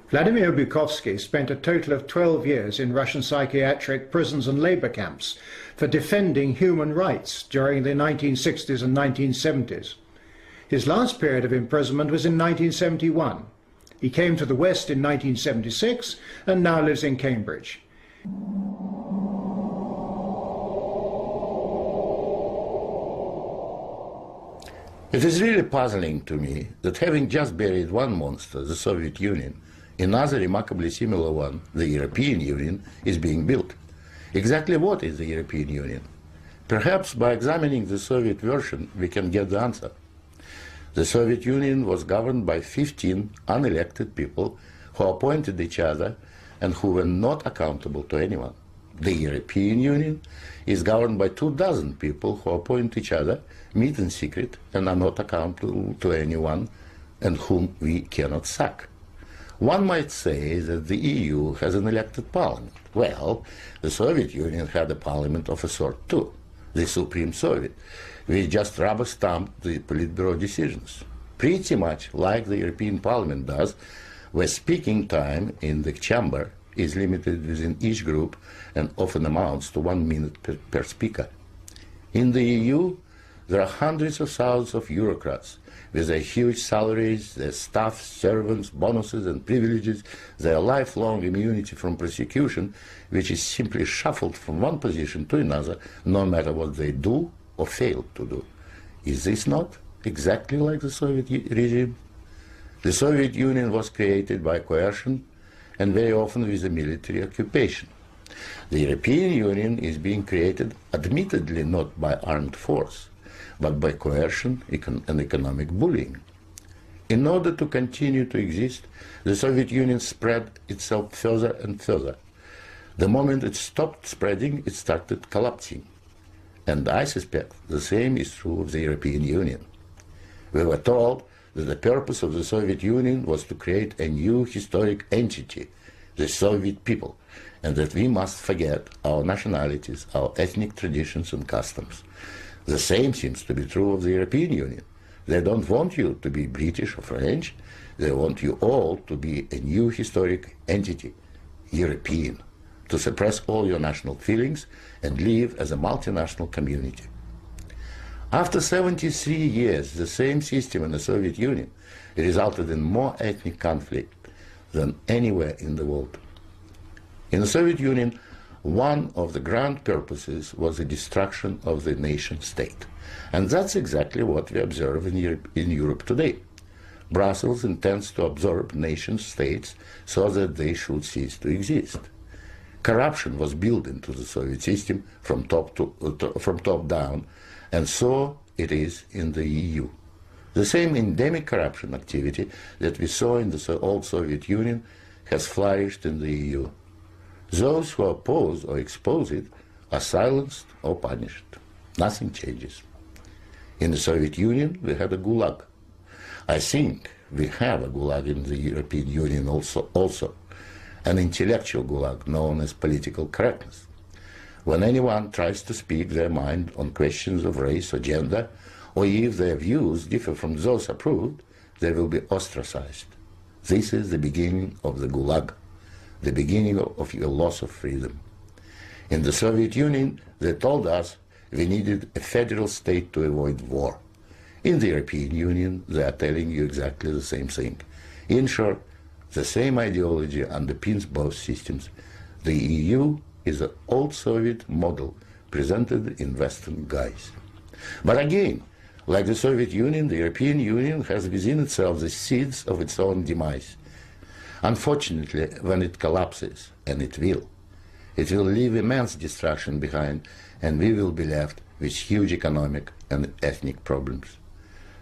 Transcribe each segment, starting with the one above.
Vladimir Bukovsky spent a total of 12 years in Russian psychiatric prisons and labour camps for defending human rights during the 1960s and 1970s. His last period of imprisonment was in 1971. He came to the West in 1976 and now lives in Cambridge. It is really puzzling to me that having just buried one monster, the Soviet Union, another remarkably similar one, the European Union, is being built. Exactly what is the European Union? Perhaps by examining the Soviet version we can get the answer. The Soviet Union was governed by 15 unelected people who appointed each other and who were not accountable to anyone. The European Union is governed by 24 people who appoint each other, meet in secret, and are not accountable to anyone, and whom we cannot sack. One might say that the EU has an elected parliament. Well, the Soviet Union had a parliament of a sort too, the Supreme Soviet. We just rubber-stamped the Politburo decisions, pretty much like the European Parliament does, where speaking time in the chamber is limited within each group and often amounts to 1 minute per speaker. In the EU, there are hundreds of thousands of bureaucrats with their huge salaries, their staff, servants, bonuses and privileges, their lifelong immunity from prosecution, which is simply shuffled from one position to another, no matter what they do or fail to do. Is this not exactly like the Soviet regime? The Soviet Union was created by coercion and very often with a military occupation. The European Union is being created, admittedly not by armed force, but by coercion and economic bullying. In order to continue to exist, the Soviet Union spread itself further and further. The moment it stopped spreading, it started collapsing. And I suspect the same is true of the European Union. We were told that the purpose of the Soviet Union was to create a new historic entity, the Soviet people, and that we must forget our nationalities, our ethnic traditions and customs. The same seems to be true of the European Union. They don't want you to be British or French. They want you all to be a new historic entity, European, to suppress all your national feelings and live as a multinational community. After 73 years, the same system in the Soviet Union resulted in more ethnic conflict than anywhere in the world. In the Soviet Union, one of the grand purposes was the destruction of the nation-state. And that's exactly what we observe in Europe today. Brussels intends to absorb nation-states so that they should cease to exist. Corruption was built into the Soviet system from top down, and so it is in the EU. The same endemic corruption activity that we saw in the old Soviet Union has flourished in the EU. Those who oppose or expose it are silenced or punished. Nothing changes. In the Soviet Union, we had a gulag. I think we have a gulag in the European Union also, an intellectual gulag known as political correctness. When anyone tries to speak their mind on questions of race or gender, or if their views differ from those approved, they will be ostracized. This is the beginning of the gulag, the beginning of your loss of freedom. In the Soviet Union, they told us we needed a federal state to avoid war. In the European Union, they are telling you exactly the same thing. In short, the same ideology underpins both systems. The EU is an old Soviet model presented in Western guise. But again, like the Soviet Union, the European Union has within itself the seeds of its own demise. Unfortunately, when it collapses, and it will leave immense destruction behind, and we will be left with huge economic and ethnic problems.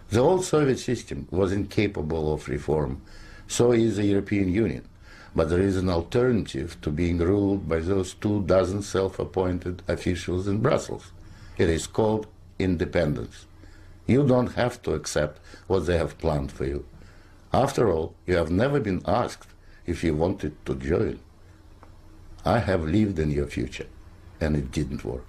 The old Soviet system was incapable of reform, so is the European Union. But there is an alternative to being ruled by those 24 self-appointed officials in Brussels. It is called independence. You don't have to accept what they have planned for you. After all, you have never been asked if you wanted to join. I have lived in your future, and it didn't work.